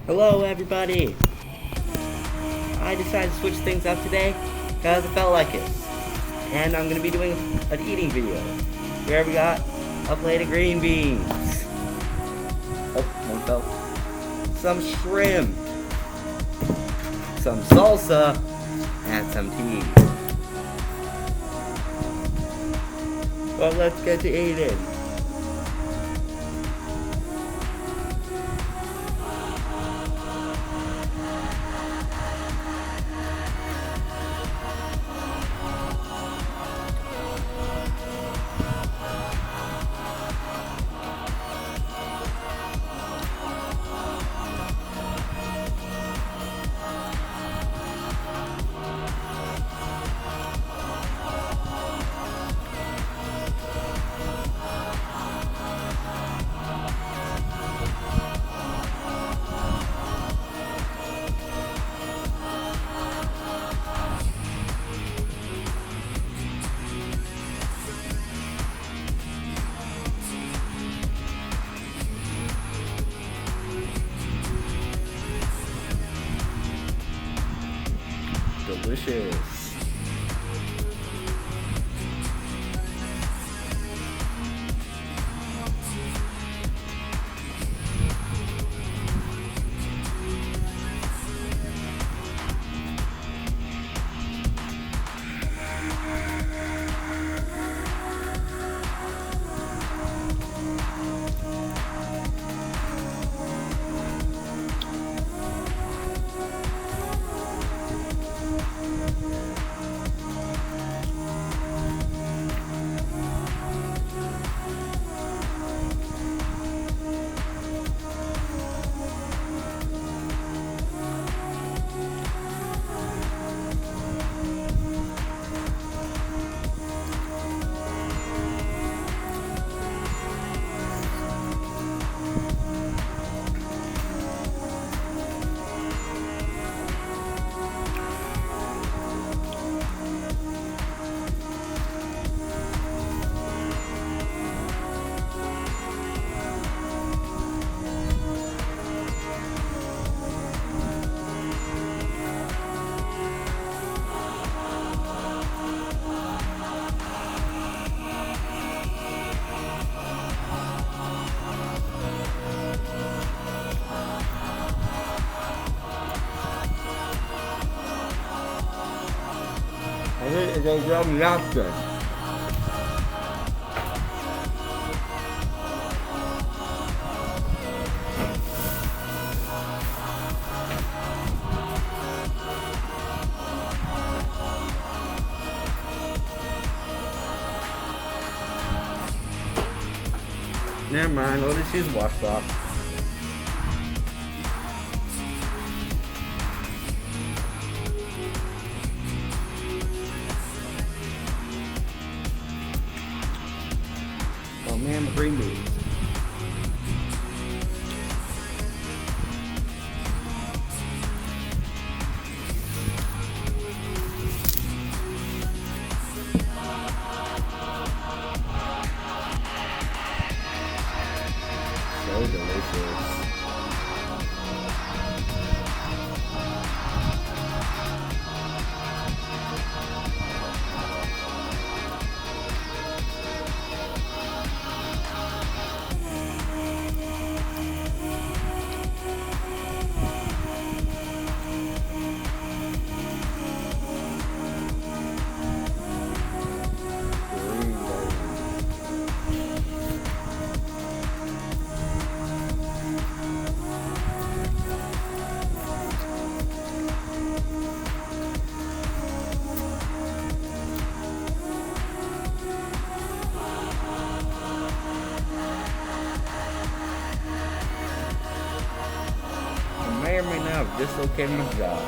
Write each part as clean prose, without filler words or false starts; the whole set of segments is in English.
Hello everybody! I decided to switch things up today because I felt like it. And I'm going to be doing an eating video where we got a plate of green beans. Oh, one fell. Some shrimp. Some salsa. And some tea. Well, let's get to eating. Delicious. I think it's a yum napkin. Never mind, we'll just use washcloth. Oh man, the green beans. So delicious. May or may not have dislocated my jaw.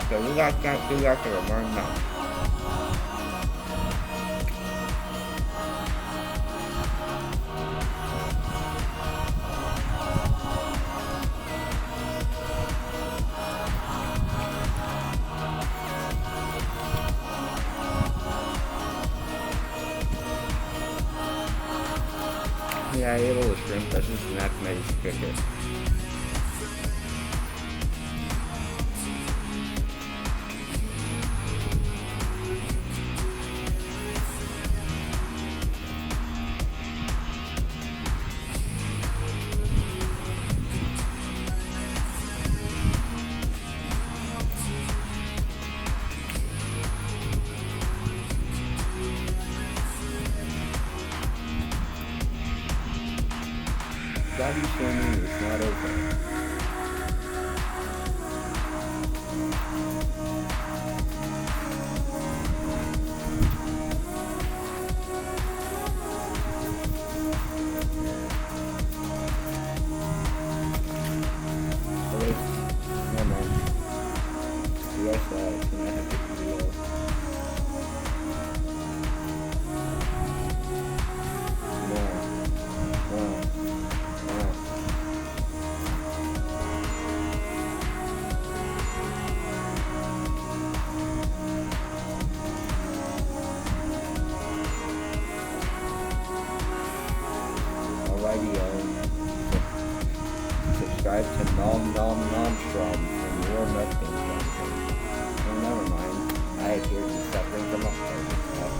So we got to learn now. Yeah, I ate all the shrimp. That's just an activated cricket. Daddy's filming is not open. Wait, never mind. Yes, can I have the video? Alrighty, subscribe to Nom Nom Nom Strom for more Mustang content. Oh, never mind. I appear to be suffering from a heart attack.